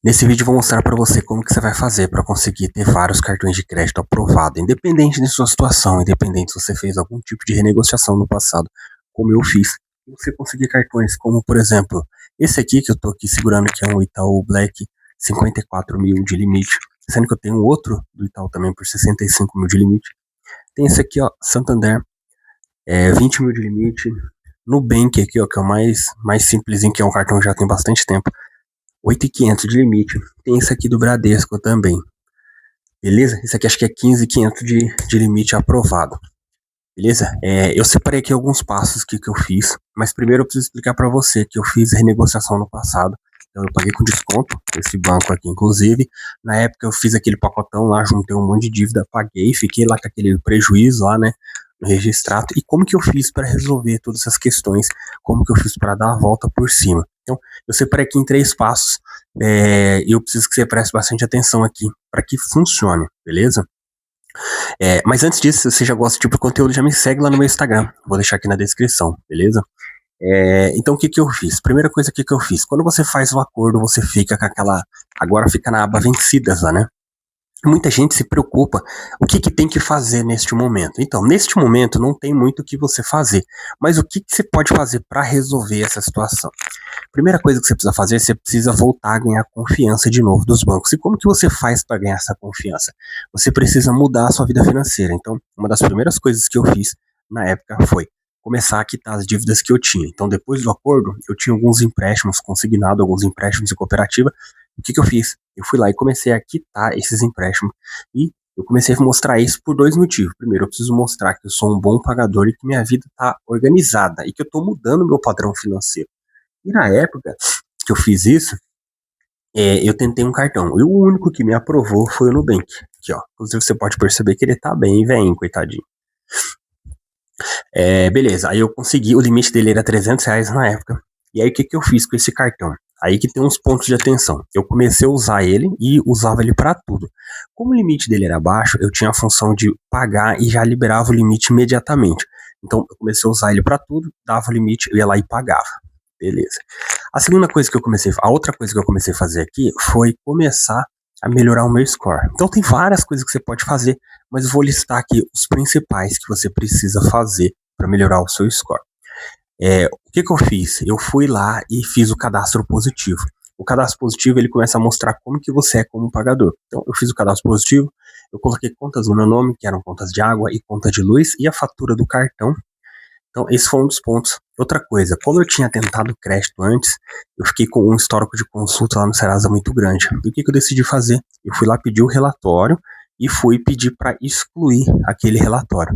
Nesse vídeo eu vou mostrar para você como que você vai fazer para conseguir ter vários cartões de crédito aprovados, independente de sua situação, independente se você fez algum tipo de renegociação no passado, como eu fiz. E você conseguir cartões como, por exemplo, esse aqui que eu tô aqui segurando, que é um Itaú Black, 54 mil de limite, sendo que eu tenho um outro do Itaú também por 65 mil de limite. Tem esse aqui, ó, Santander, 20 mil de limite. Nubank aqui, ó, que é o mais simplesinho, que é um cartão que já tem bastante tempo. 8.500 de limite. Tem esse aqui do Bradesco também. Beleza? Esse aqui acho que é 15.500 de limite aprovado. Beleza? Eu separei aqui alguns passos que eu fiz, mas primeiro eu preciso explicar para você que eu fiz renegociação no passado. Então eu paguei com desconto, esse banco aqui inclusive. Na época eu fiz aquele pacotão lá, juntei um monte de dívida, paguei, fiquei lá com aquele prejuízo lá, né, no registrado. E como que eu fiz para resolver todas essas questões? Como que eu fiz para dar a volta por cima? Então eu separei aqui em 3 passos. E eu preciso que você preste bastante atenção aqui para que funcione, beleza? Mas antes disso, se você já gosta desse tipo de conteúdo, já me segue lá no meu Instagram. Vou deixar aqui na descrição, beleza? Então o que eu fiz? Primeira coisa que eu fiz, quando você faz o acordo, você fica com aquela, agora fica na aba vencidas lá, né? Muita gente se preocupa o que tem que fazer neste momento. Então, neste momento não tem muito o que você fazer, mas o que você pode fazer para resolver essa situação? Primeira coisa que você precisa fazer, você precisa voltar a ganhar confiança de novo dos bancos. E como que você faz para ganhar essa confiança? Você precisa mudar a sua vida financeira. Então, uma das primeiras coisas que eu fiz na época foi começar a quitar as dívidas que eu tinha. Então, depois do acordo, eu tinha alguns empréstimos consignados, alguns empréstimos de cooperativa. O que eu fiz? Eu fui lá e comecei a quitar esses empréstimos. E eu comecei a mostrar isso por 2 motivos. Primeiro, eu preciso mostrar que eu sou um bom pagador e que minha vida está organizada e que eu estou mudando o meu padrão financeiro. E na época que eu fiz isso, eu tentei um cartão. E o único que me aprovou foi o Nubank. Aqui, ó. Inclusive você pode perceber que ele tá bem velhinho, coitadinho. Beleza, aí eu consegui, o limite dele era R$300 na época. E aí o que eu fiz com esse cartão? Aí que tem uns pontos de atenção. Eu comecei a usar ele e usava ele para tudo. Como o limite dele era baixo, eu tinha a função de pagar e já liberava o limite imediatamente. Então eu comecei a usar ele para tudo, dava o limite, eu ia lá e pagava. Beleza. A outra coisa que eu comecei a fazer aqui foi começar a melhorar o meu score. Então tem várias coisas que você pode fazer, mas eu vou listar aqui os principais que você precisa fazer para melhorar o seu score. O que eu fiz? Eu fui lá e fiz o cadastro positivo. O cadastro positivo ele começa a mostrar como que você é como pagador. Então eu fiz o cadastro positivo, eu coloquei contas no meu nome, que eram contas de água e conta de luz, e a fatura do cartão. Então, esse foi um dos pontos. Outra coisa, como eu tinha tentado crédito antes, eu fiquei com um histórico de consulta lá no Serasa muito grande. E o que eu decidi fazer? Eu fui lá pedir o relatório e fui pedir para excluir aquele relatório.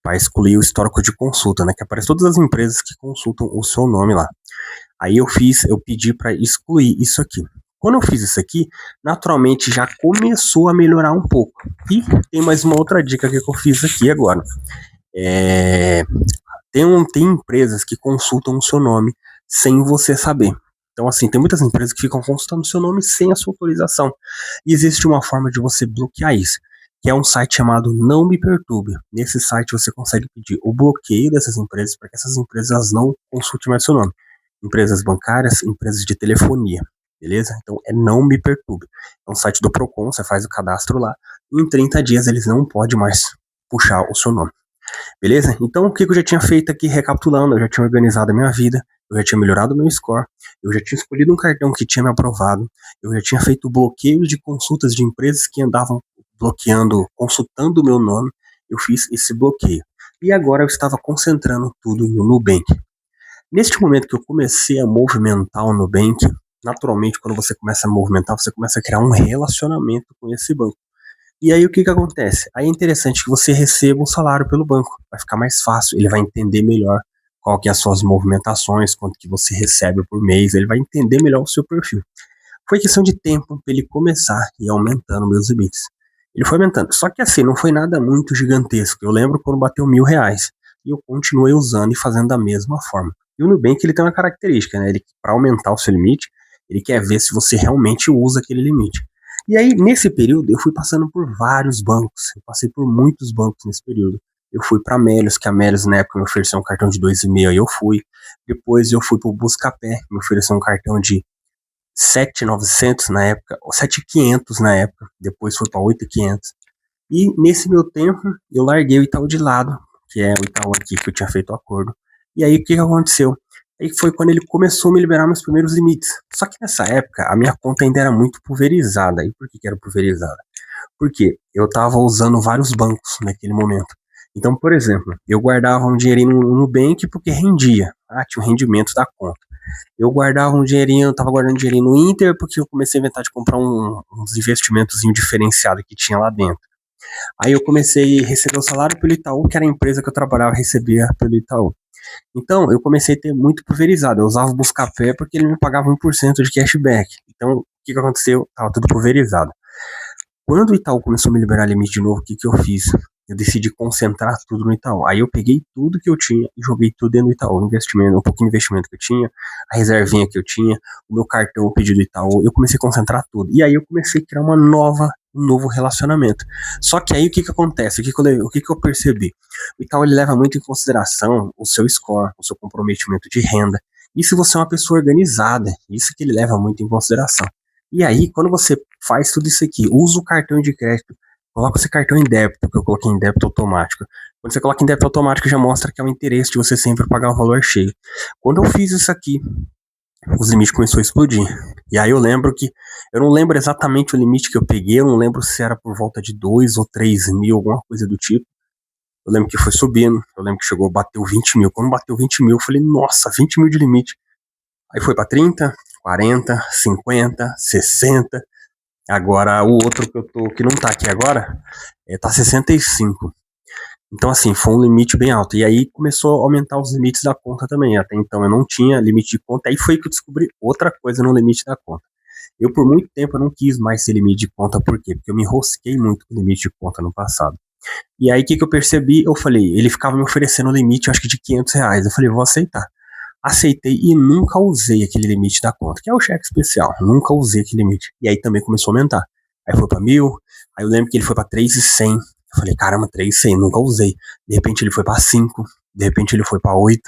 Para excluir o histórico de consulta, né? Que aparece todas as empresas que consultam o seu nome lá. Aí eu pedi para excluir isso aqui. Quando eu fiz isso aqui, naturalmente já começou a melhorar um pouco. E tem mais uma outra dica que eu fiz aqui agora. Tem empresas que consultam o seu nome sem você saber. Então, assim, tem muitas empresas que ficam consultando o seu nome sem a sua autorização. E existe uma forma de você bloquear isso, que é um site chamado Não Me Perturbe. Nesse site você consegue pedir o bloqueio dessas empresas para que essas empresas não consultem mais seu nome. Empresas bancárias, empresas de telefonia, beleza? Então é Não Me Perturbe. É um site do Procon, você faz o cadastro lá, e em 30 dias eles não podem mais puxar o seu nome. Beleza? Então, o que eu já tinha feito aqui, recapitulando, eu já tinha organizado a minha vida, eu já tinha melhorado o meu score, eu já tinha escolhido um cartão que tinha me aprovado, eu já tinha feito bloqueio de consultas de empresas que andavam bloqueando, consultando o meu nome, eu fiz esse bloqueio. E agora eu estava concentrando tudo no Nubank. Neste momento que eu comecei a movimentar o Nubank, naturalmente, quando você começa a movimentar, você começa a criar um relacionamento com esse banco. E aí o que acontece? Aí é interessante que você receba um salário pelo banco. Vai ficar mais fácil, ele vai entender melhor qual que é as suas movimentações, quanto que você recebe por mês, ele vai entender melhor o seu perfil. Foi questão de tempo para ele começar e aumentando meus limites. Ele foi aumentando, só que assim, não foi nada muito gigantesco. Eu lembro quando bateu R$1.000 e eu continuei usando e fazendo da mesma forma. E o Nubank ele tem uma característica, né? Ele, para aumentar o seu limite, ele quer ver se você realmente usa aquele limite. E aí, nesse período, eu fui passando por vários bancos. Eu passei por muitos bancos nesse período. Eu fui para a Melios, que a Melios na época me ofereceu um cartão de 2,5, aí eu fui. Depois eu fui para o Buscapé, que me ofereceu um cartão de 7.900 na época, ou 7.500 na época, depois foi para 8.500. E nesse meu tempo, eu larguei o Itaú de lado, que é o Itaú aqui que eu tinha feito o acordo. E aí o que aconteceu? Aí foi quando ele começou a me liberar meus primeiros limites. Só que nessa época, a minha conta ainda era muito pulverizada. E por que era pulverizada? Porque eu estava usando vários bancos naquele momento. Então, por exemplo, eu guardava um dinheirinho no Nubank porque rendia. Tinha um rendimento da conta. Eu guardava um dinheirinho, eu tava guardando dinheirinho no Inter porque eu comecei a inventar de comprar uns investimentos diferenciados que tinha lá dentro. Aí eu comecei a receber o salário pelo Itaú, que era a empresa que eu trabalhava, recebia pelo Itaú. Então, eu comecei a ter muito pulverizado. Eu usava o Buscapé porque ele me pagava 1% de cashback. Então, o que aconteceu? Tava tudo pulverizado. Quando o Itaú começou a me liberar limite de novo, o que eu fiz? Eu decidi concentrar tudo no Itaú. Aí eu peguei tudo que eu tinha e joguei tudo dentro do Itaú. Investimento, um pouquinho de investimento que eu tinha, a reservinha que eu tinha, o meu cartão pedido do Itaú. Eu comecei a concentrar tudo. E aí eu comecei a criar um novo relacionamento. Só que aí o que acontece? O que eu percebi? O Itaú ele leva muito em consideração o seu score, o seu comprometimento de renda. E se você é uma pessoa organizada, isso que ele leva muito em consideração. E aí, quando você faz tudo isso aqui, usa o cartão de crédito, coloca esse cartão em débito, que eu coloquei em débito automático. Quando você coloca em débito automático, já mostra que é um interesse de você sempre pagar o valor cheio. Quando eu fiz isso aqui, os limites começaram a explodir. E aí eu não lembro exatamente o limite que eu peguei, eu não lembro se era por volta de 2 ou 3 mil, alguma coisa do tipo. Eu lembro que foi subindo, eu lembro que bateu 20 mil. Quando bateu 20 mil, eu falei, nossa, 20 mil de limite. Aí foi para 30, 40, 50, 60. Agora, o outro que não tá aqui agora, tá 65. Então, assim, foi um limite bem alto. E aí começou a aumentar os limites da conta também. Até então eu não tinha limite de conta. Aí foi que eu descobri outra coisa no limite da conta. Eu, por muito tempo, eu não quis mais ter limite de conta. Por quê? Porque eu me enrosquei muito com o limite de conta no passado. E aí, o que eu percebi? Eu falei, ele ficava me oferecendo um limite, eu acho que de R$ 500. Eu falei, vou aceitar. Aceitei e nunca usei aquele limite da conta, que é o cheque especial. Nunca usei aquele limite. E aí também começou a aumentar. Aí foi pra 1.000, aí eu lembro que ele foi pra 3.100. Eu falei, caramba, 3.100, nunca usei. De repente ele foi pra 5, de repente ele foi pra 8.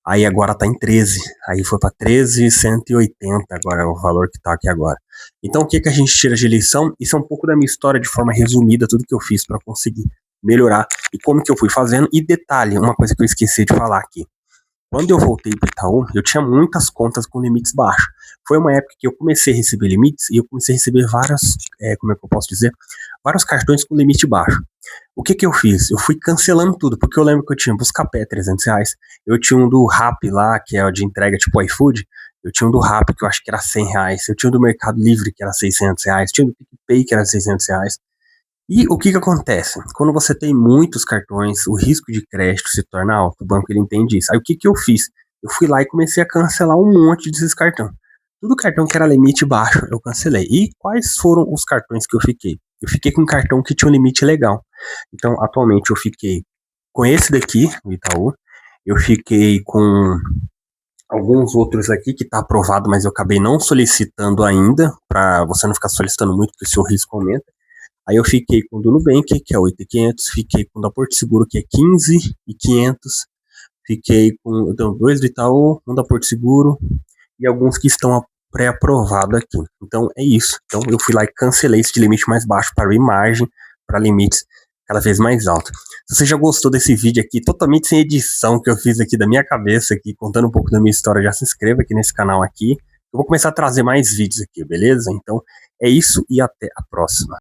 Aí agora tá em 13. Aí foi pra 13.180 agora, é o valor que tá aqui agora. Então o que a gente tira de lição? Isso é um pouco da minha história de forma resumida, tudo que eu fiz pra conseguir melhorar e como que eu fui fazendo. E detalhe, uma coisa que eu esqueci de falar aqui. Quando eu voltei para o Itaú, eu tinha muitas contas com limites baixos. Foi uma época que eu comecei a receber limites e eu comecei a receber como é que eu posso dizer? Vários cartões com limite baixo. O que eu fiz? Eu fui cancelando tudo, porque eu lembro que eu tinha Buscapé, R$ 300. Eu tinha um do Rappi lá, que é o de entrega tipo iFood. Eu tinha um do Rappi, que eu acho que era R$ 100. Eu tinha um do Mercado Livre, que era R$ 600. Tinha um do PicPay, que era R$ 600. E o que acontece? Quando você tem muitos cartões, o risco de crédito se torna alto. O banco ele entende isso. Aí o que eu fiz? Eu fui lá e comecei a cancelar um monte desses cartões. Tudo cartão que era limite baixo, eu cancelei. E quais foram os cartões que eu fiquei? Eu fiquei com um cartão que tinha um limite legal. Então, atualmente, eu fiquei com esse daqui, o Itaú. Eu fiquei com alguns outros aqui que está aprovado, mas eu acabei não solicitando ainda, para você não ficar solicitando muito, porque o seu risco aumenta. Aí eu fiquei com o do Nubank, que é 8.500, fiquei com o da Porto Seguro, que é 15.500, fiquei com então, 2 do Itaú, um da Porto Seguro e alguns que estão pré-aprovados aqui. Então é isso. Então eu fui lá e cancelei esse de limite mais baixo para margem, para limites cada vez mais altos. Se você já gostou desse vídeo aqui, totalmente sem edição, que eu fiz aqui da minha cabeça, aqui, contando um pouco da minha história, já se inscreva aqui nesse canal aqui. Eu vou começar a trazer mais vídeos aqui, beleza? Então é isso e até a próxima.